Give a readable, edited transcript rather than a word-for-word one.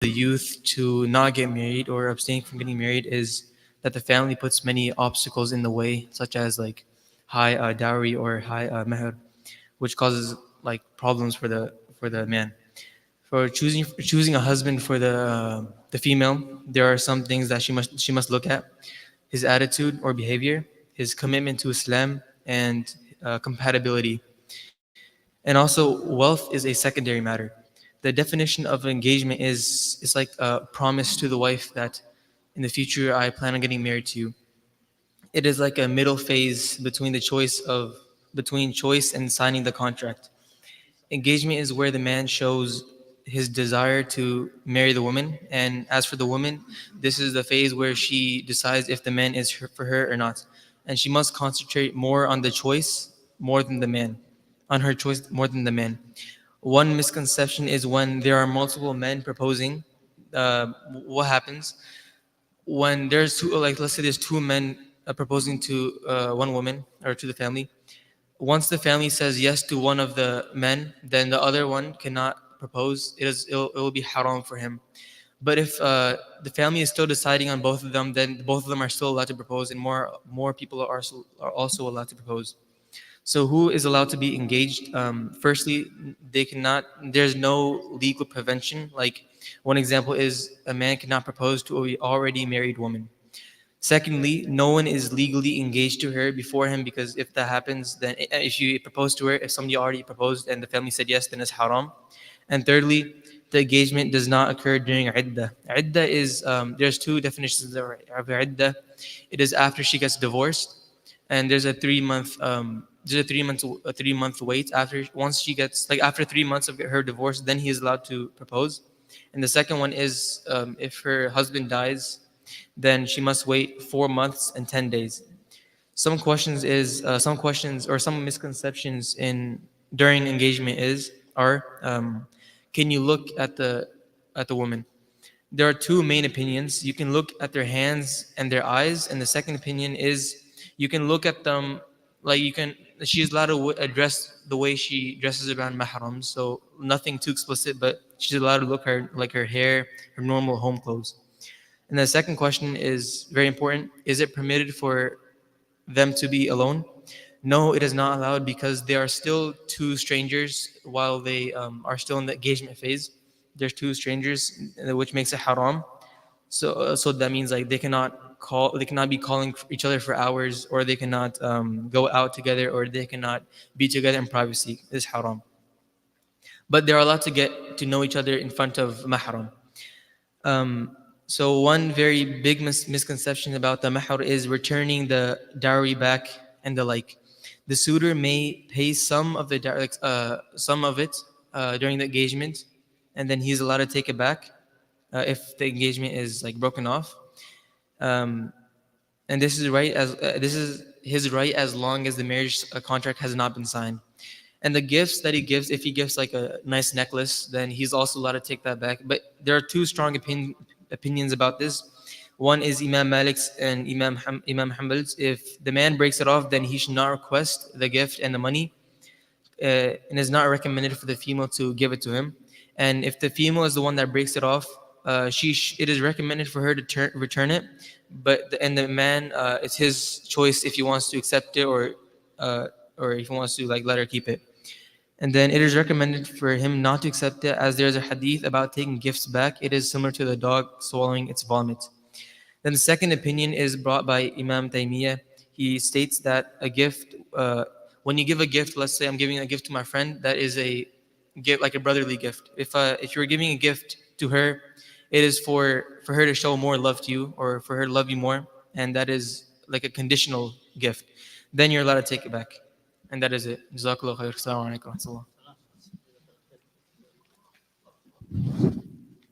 the youth to not get married or abstain from getting married is that the family puts many obstacles in the way, such as like high dowry or high meher, which causes like problems for the man. For choosing a husband for the female, there are some things that she must look at: his attitude or behavior, his commitment to Islam, and compatibility. And also, wealth is a secondary matter. The definition of engagement is it's like a promise to the wife that in the future I plan on getting married to you. It is like a middle phase between choice and signing the contract. Engagement is where the man shows his desire to marry the woman, and as for the woman, this is the phase where she decides if the man is for her or not, and she must concentrate more on the choice more than the man, on her choice more than the man. One misconception is when there are multiple men proposing, uh, what happens when there's two, like let's say there's two men proposing to one woman or to the family. Once the family says yes to one of the men, then the other one cannot propose. It will be haram for him. But if the family is still deciding on both of them, then both of them are still allowed to propose, and more people are also allowed to propose. So who is allowed to be engaged? Firstly, they cannot. There's no legal prevention. Like one example is a man cannot propose to a already married woman. Secondly, no one is legally engaged to her before him, because if that happens, then if you propose to her, if somebody already proposed and the family said yes, then it's haram. And thirdly, the engagement does not occur during iddah. Iddah is there's two definitions of iddah. It is after she gets divorced, and there's a 3 month wait after once she gets like after 3 months of her divorce, then he is allowed to propose. And the second one is if her husband dies, then she must wait 4 months and 10 days. Some questions or some misconceptions in during engagement are can you look at the woman? There are two main opinions. You can look at their hands and their eyes, and the second opinion is you can look at them like you can. She's allowed to address the way she dresses around mahram, so nothing too explicit, but she's allowed to look her like her hair, her normal home clothes. And the second question is very important: is it permitted for them to be alone? No, it is not allowed, because they are still two strangers while they are still in the engagement phase. There's two strangers, which makes it haram. So that means like they cannot be calling each other for hours, or they cannot go out together, or they cannot be together in privacy. It's haram. But they're allowed to get to know each other in front of mahram. So one very big misconception about the mahar is returning the dowry back and the like. The suitor may pay some of the some of it during the engagement, and then he's allowed to take it back if the engagement is like broken off. Um, and this is his right as long as the marriage contract has not been signed. And the gifts that he gives, if he gives like a nice necklace, then he's also allowed to take that back. But there are two strong opinions about this. One is Imam Malik's and Imam Hanbal's. If the man breaks it off, then he should not request the gift and the money, and it's not recommended for the female to give it to him. And if the female is the one that breaks it off, it is recommended for her to return it. But the man, it's his choice if he wants to accept it, or if he wants to like let her keep it. And then it is recommended for him not to accept it, as there's a hadith about taking gifts back. It is similar to the dog swallowing its vomit. Then the second opinion is brought by Imam Taymiyyah. He states that a gift, when you give a gift, let's say I'm giving a gift to my friend, that is a gift like a brotherly gift. If you're giving a gift to her, it is for her to show more love to you, or for her to love you more, and that is like a conditional gift. Then you're allowed to take it back, and that is it. Jazakallah khair. Assalamu alaikum wa rahmatullah.